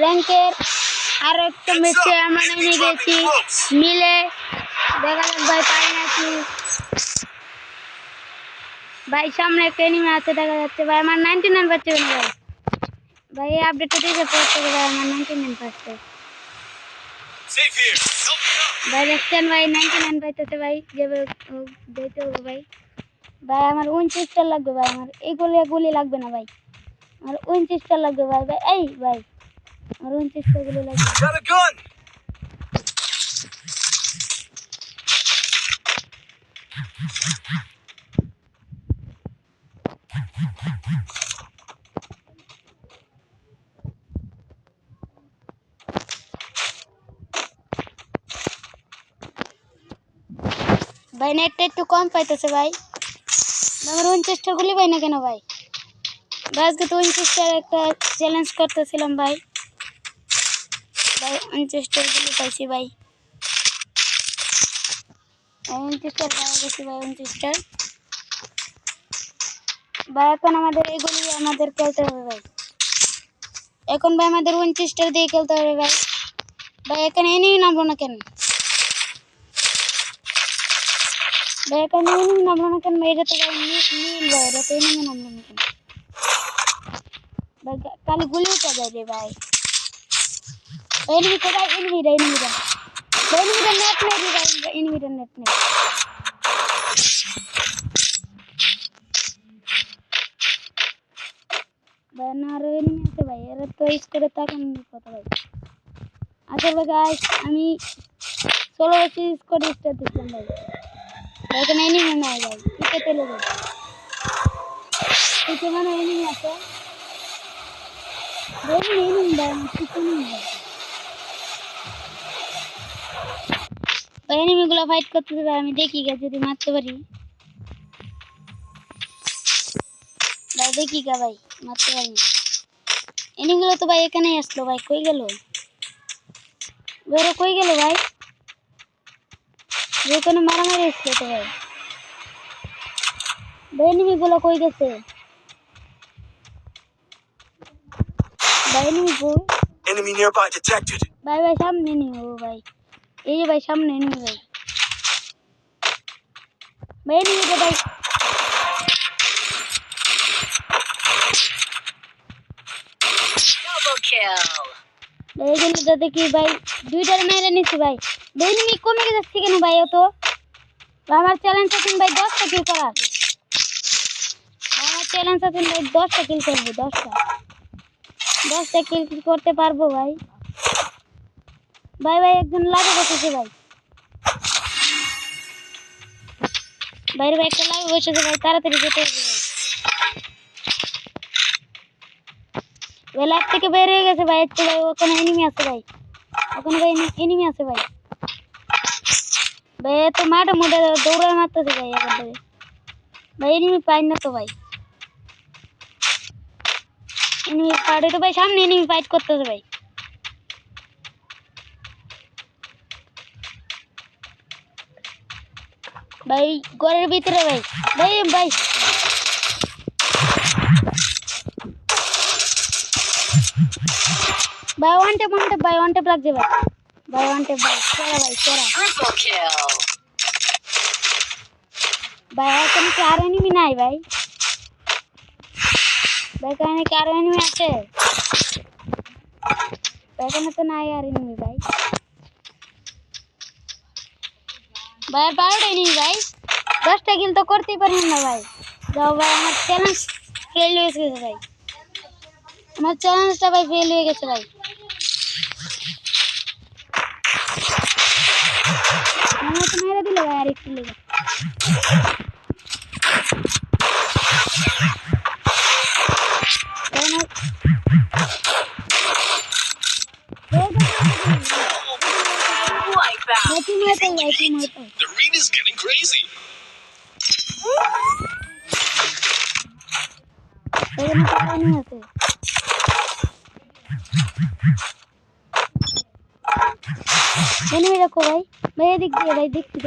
র্যাঙ্কের আর একটা ম্যাচে আমরা নেমে গেছি মিলে দেখা যাক ভাই পাই নাকি ভাই সামনে একটা এনিমি আছে দেখা যাচ্ছে ভাই আমার 99 পাচ্ছে ভাই ভাই এই আপডেটটা দিতে পারছে ভাই আমার 99 পাচ্ছে ভাই দেখছেন ভাই 99 পাইতেছে ভাই যেভাবে দিতে হবে ভাই ভাই আমার 29টা লাগবে ভাই আমার এই গুলি লাগবে না ভাই আমার 29টা লাগবে ভাই ভাই এই ভাই আমার 29টা গুলি লাগবে ভাই নেটটা একটু কম পাইতেছে ভাই আমার 29টা গুলি পাই না কেন ভাই আজকে তো 29টার একটা চ্যালেঞ্জ করতেছিলাম ভাই ভাই 29টা গুলি পাইছি ভাই 29টার পাওয়া গেছি ভাই 29টার ভাই এখন আমাদের এইগুলি আমাদের খেলতে হবে ভাই এখন ভাই আমাদের 29টার দিয়ে খেলতে হবে ভাই ভাই এখানে এনেই নামবো না কেন ভাই এখানে এনেই নামবো না কেন এটা তো ভাই নীল ভাই এটা তো এনেই নামবো না কেন ভাই খালি গুলি উঠে যায় রে ভাই এনিমিটা ভাই এনিমিটা নেট নেই ভাই এনিমিটা নেট নেই ভাই না আরো এনিমি আছে ভাই এরা তো স্কোরে তাকানোর কথা ভাই আসলে গাইস আমি সোলো স্কোর স্টার দিচ্ছিলাম ভাই এখানে এনিমি নাই ভাই পিছে চলে যাই পিছে মানে এনিমি আছে এনিমি ভাই পিছে এনিমি ভাই এনিমিগুলো ফাইট করতেছে ভাই আমি দেখি গা যদি মারতে পারি ভাই দেখি গা ভাই মারতে পারি না এনিমিগুলো তো ভাই এখানেই আসলো ভাই কই গেল বেরো কই গেল ভাই যেখানে মারামারি আসলো তো ভাই এনিমিগুলো কই গেছে ভাই এনিমি কই Enemy nearby detected. ভাই ভাই সামনে এনিমি ও ভাই এই যে ভাই সামনে এনিমি ভাই ভাই এনিমি তো ভাই Double kill. এই জন্য তো দেখি ভাই দুইটার মেরে নিচ্ছি ভাই এনিমি কমে যাচ্ছে কেন ভাই ও তো আমার চ্যালেঞ্জ আছে ভাই 10টা কিল করার আমার চ্যালেঞ্জ আছে ভাই 10টা কিল করব 10টা কিল করতে পারবো ভাই ভাই ভাই একজন লাগে বসেছে ভাই বাইরে ভাই একটা লাগে বসেছে ভাই তাড়াতাড়ি যেতে হবে ভাই লাইফ থেকে বের হয়ে গেছে ভাই একটু ভাই ওখানে এনিমি আছে ভাই ওখানে ভাই এনিমি আছে ভাই ভাই তো মাঠে মোটে দৌড়ায় মারতেছে ভাই এখান থেকে ভাই এনিমি পাই না তো ভাই এনিমি পাড়ে তো ভাই সামনে এনিমি ফাইট করতেছে ভাই ভাই ঘরের ভিতরে ভাই ভাই ভাই ভাই ওয়ান টেপ লাগছে ভাই ওয়ান টেপ ভাই চলা Triple kill. ভাই এখানে কি আর এনিমি নাই ভাই এখানে কি আর এনিমি আছে এখানে তো নাই আর এনিমি ভাই ভাই বারোটা এনিমি ভাই 10টা কিল তো করতেই পারলাম না ভাই যাও ভাই আমার চ্যালেঞ্জ ফেল হয়ে গেছে ভাই আমার চ্যালেঞ্জটা ভাই ফেল হয়ে গেছে ভাই আমার তো মেরে দিল ভাই আরেকটু লেগে The arena is getting crazy. Enemy দেখো ভাই ভাই এদিক দিয়ে ভাই দেখছি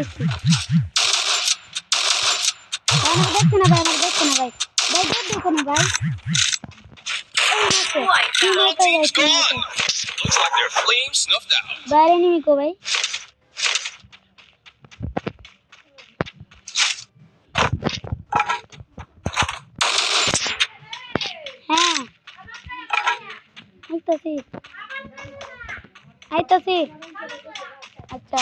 আমার দেখছে না ভাই ভাই দেখো না ভাই All teams gone. Looks like their flame snuffed out. বাইরে নিমি কো ভাই হ্যাঁ আইতাছি আচ্ছা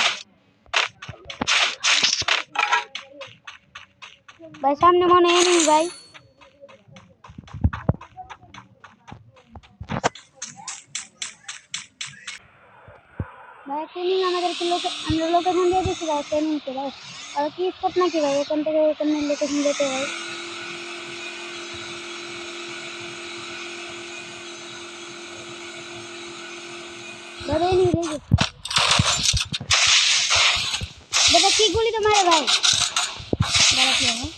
ভাই সামনে মনে এনিমি ভাই ভাই ট্রেনিং আমাদেরকে আমরা লোকেশন দিয়ে দিচ্ছি ভাই ট্রেনিং কে ভাই আর কি স্পট নাকি ভাই এখান থেকে ওখানে লোকেশন দিতে ভাই ধরে নি রে বেটা কি গুলি তো মারে ভাই বড় কি হয়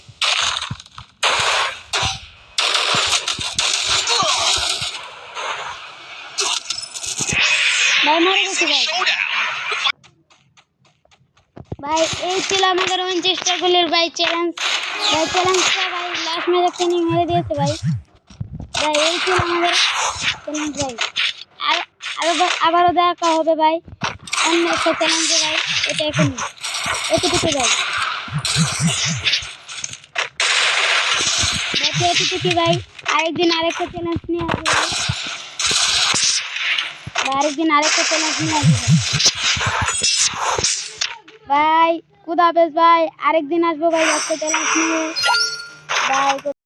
ভাই মারে গেছে ভাই ভাই এই ছিল আমাদের 29টা গোলের ভাই চ্যালেঞ্জটা ভাই লাস্ট ম্যাচে ট্রেনিং মেরে দিয়েছে ভাই ভাই এই ছিল আমাদের চ্যালেঞ্জ ভাই আর আবারও দেখা হবে ভাই অন্য একটা চ্যালেঞ্জে ভাই এটা এখন এতটুকু ভাই এতটুকু ভাই আরেকদিন আরেকটা চ্যালেঞ্জ নিয়ে আসবো ভাই ভাই খুদা হাফেজ ভাই আরেকদিন আসবো ভাই একটা চ্যালেঞ্জ নিয়ে ভাই।